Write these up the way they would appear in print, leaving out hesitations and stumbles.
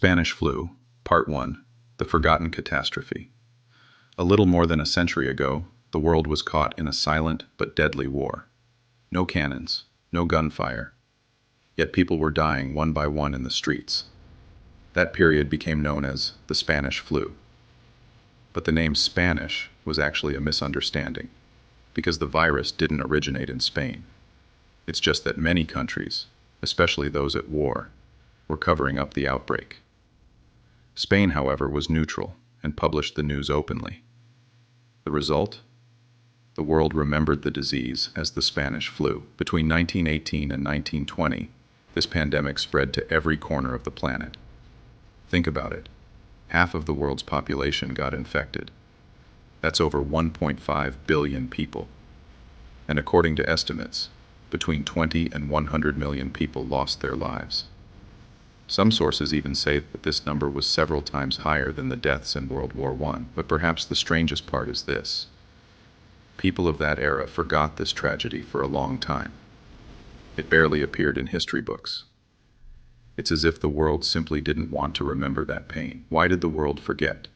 Spanish Flu, Part 1, The Forgotten Catastrophe. A little more than a century ago, the world was caught in a silent but deadly war. No cannons, no gunfire. Yet people were dying one by one in the streets. That period became known as the Spanish Flu. But the name Spanish was actually a misunderstanding, because the virus didn't originate in Spain. It's just that many countries, especially those at war, were covering up the outbreak. Spain, however, was neutral and published the news openly. The result? The world remembered the disease as the Spanish flu. Between 1918 and 1920, this pandemic spread to every corner of the planet. Think about it. Half of the world's population got infected. That's over 1.5 billion people. And according to estimates, between 20 and 100 million people lost their lives. Some sources even say that this number was several times higher than the deaths in World War I. But perhaps the strangest part is this. People of that era forgot this tragedy for a long time. It barely appeared in history books. It's as if the world simply didn't want to remember that pain. Why did the world forget?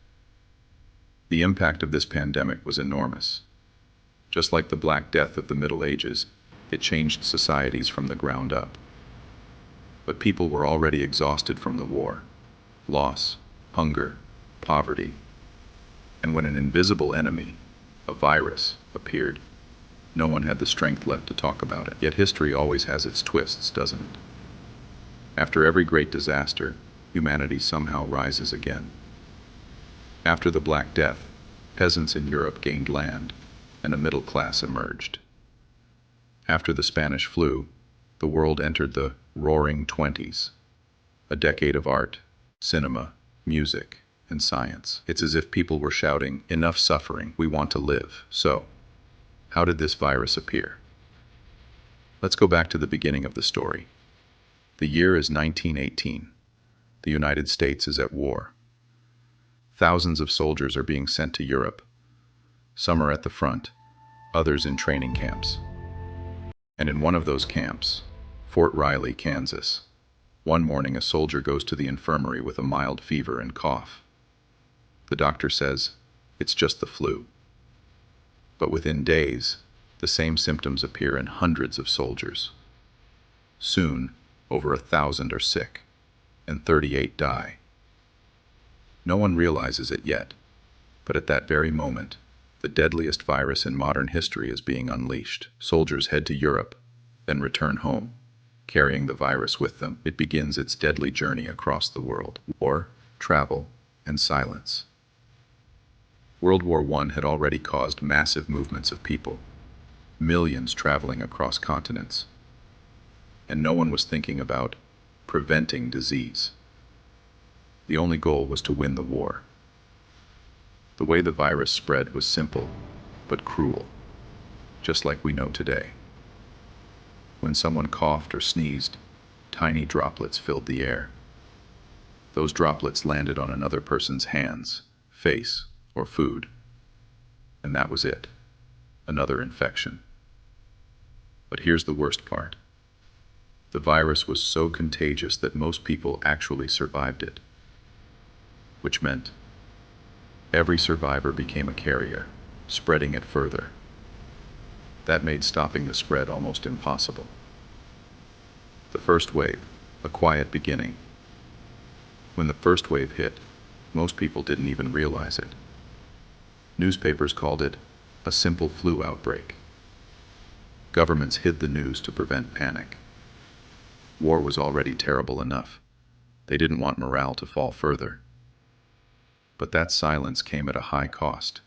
The impact of this pandemic was enormous. Just like the Black Death of the Middle Ages, it changed societies from the ground up. But people were already exhausted from the war, loss, hunger, poverty. And when an invisible enemy, a virus, appeared, no one had the strength left to talk about it. Yet history always has its twists, doesn't it? After every great disaster, humanity somehow rises again. After the Black Death, peasants in Europe gained land, and a middle class emerged. After the Spanish flu, the world entered the Roaring Twenties, a decade of art, cinema, music, and science. It's as if people were shouting, "Enough suffering, we want to live." So, how did this virus appear? Let's go back to the beginning of the story. The year is 1918. The United States is at war. Thousands of soldiers are being sent to Europe. Some are at the front, others in training camps. And in one of those camps, Fort Riley, Kansas, one morning a soldier goes to the infirmary with a mild fever and cough. The doctor says, it's just the flu. But within days, the same symptoms appear in hundreds of soldiers. Soon, over 1,000 are sick, and 38 die. No one realizes it yet, but at that very moment, the deadliest virus in modern history is being unleashed. Soldiers head to Europe, then return home, carrying the virus with them. It begins its deadly journey across the world. War, travel, and silence. World War I had already caused massive movements of people, millions traveling across continents. And no one was thinking about preventing disease. The only goal was to win the war. The way the virus spread was simple, but cruel, just like we know today. When someone coughed or sneezed, tiny droplets filled the air. Those droplets landed on another person's hands, face, or food. And that was it. Another infection. But here's the worst part. The virus was so contagious that most people actually survived it. Which meant every survivor became a carrier, spreading it further. That made stopping the spread almost impossible. The first wave, a quiet beginning. When the first wave hit, most people didn't even realize it. Newspapers called it a simple flu outbreak. Governments hid the news to prevent panic. War was already terrible enough. They didn't want morale to fall further. But that silence came at a high cost,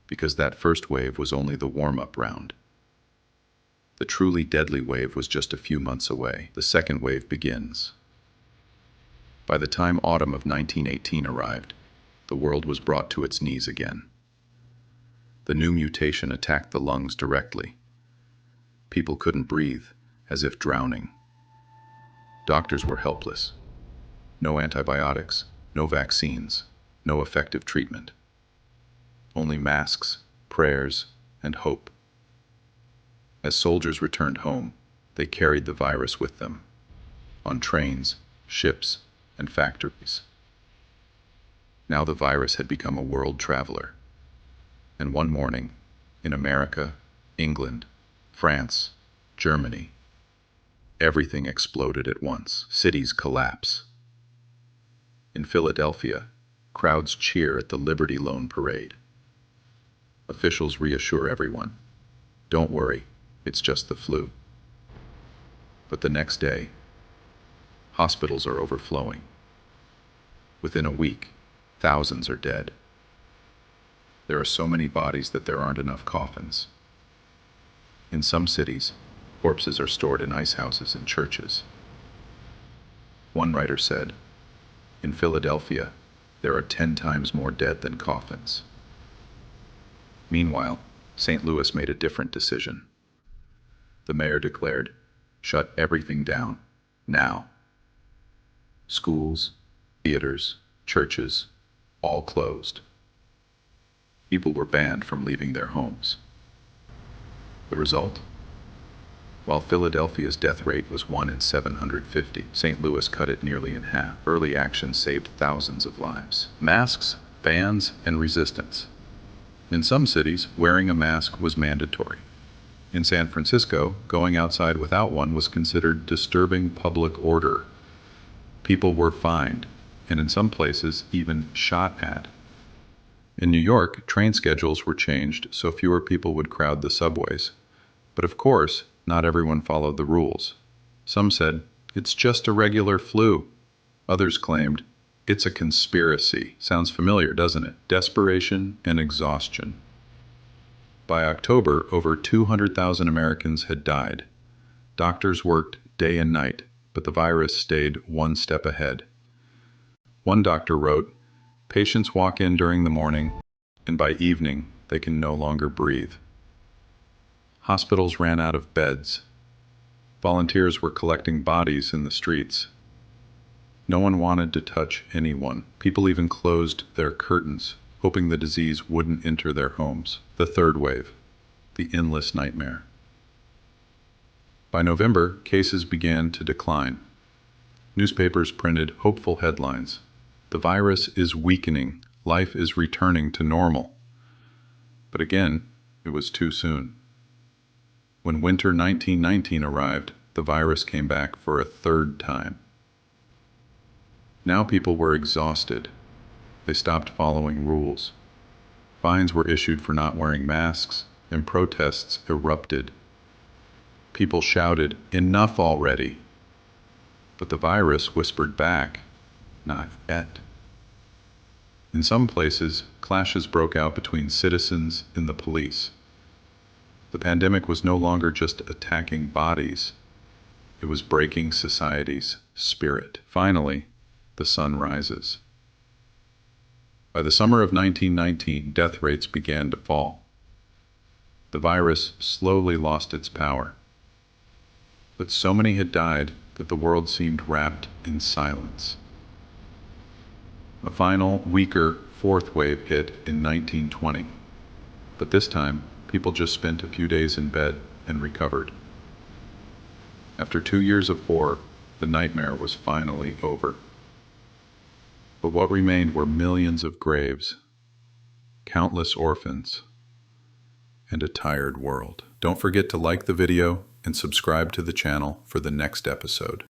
because that first wave was only the warm-up round. The truly deadly wave was just a few months away. The second wave begins. By the time autumn of 1918 arrived, the world was brought to its knees again. The new mutation attacked the lungs directly. People couldn't breathe, as if drowning. Doctors were helpless. No antibiotics, no vaccines, no effective treatment. Only masks, prayers, and hope. As soldiers returned home, they carried the virus with them, on trains, ships, and factories. Now the virus had become a world traveler. And one morning, in America, England, France, Germany, everything exploded at once. Cities collapse. In Philadelphia, crowds cheer at the Liberty Loan Parade. Officials reassure everyone, "Don't worry, it's just the flu." But the next day, hospitals are overflowing. Within a week, thousands are dead. There are so many bodies that there aren't enough coffins. In some cities, corpses are stored in ice houses and churches. One writer said, "In Philadelphia, there are 10 times more dead than coffins." Meanwhile, St. Louis made a different decision. The mayor declared, "Shut everything down, now." Schools, theaters, churches, all closed. People were banned from leaving their homes. The result? While Philadelphia's death rate was 1 in 750, St. Louis cut it nearly in half. Early action saved thousands of lives. Masks, bans, and resistance. In some cities, wearing a mask was mandatory. In San Francisco, going outside without one was considered disturbing public order. People were fined, and in some places, even shot at. In New York, train schedules were changed so fewer people would crowd the subways. But of course, not everyone followed the rules. Some said, "It's just a regular flu." Others claimed, "It's a conspiracy." Sounds familiar, doesn't it? Desperation and exhaustion. By October, over 200,000 Americans had died. Doctors worked day and night, but the virus stayed one step ahead. One doctor wrote, "Patients walk in during the morning, and by evening, they can no longer breathe." Hospitals ran out of beds. Volunteers were collecting bodies in the streets. No one wanted to touch anyone. People even closed their curtains, hoping the disease wouldn't enter their homes. The third wave, the endless nightmare. By November, cases began to decline. Newspapers printed hopeful headlines. "The virus is weakening. Life is returning to normal." But again, it was too soon. When winter 1919 arrived, the virus came back for a third time. Now people were exhausted. They stopped following rules. Fines were issued for not wearing masks, and protests erupted. People shouted, "Enough already!" But the virus whispered back, "Not yet." In some places, clashes broke out between citizens and the police. The pandemic was no longer just attacking bodies. It was breaking society's spirit. Finally, the sun rises. By the summer of 1919, death rates began to fall. The virus slowly lost its power. But so many had died that the world seemed wrapped in silence. A final, weaker, fourth wave hit in 1920. But this time, people just spent a few days in bed and recovered. After 2 years of horror, the nightmare was finally over. But what remained were millions of graves, countless orphans, and a tired world. Don't forget to like the video and subscribe to the channel for the next episode.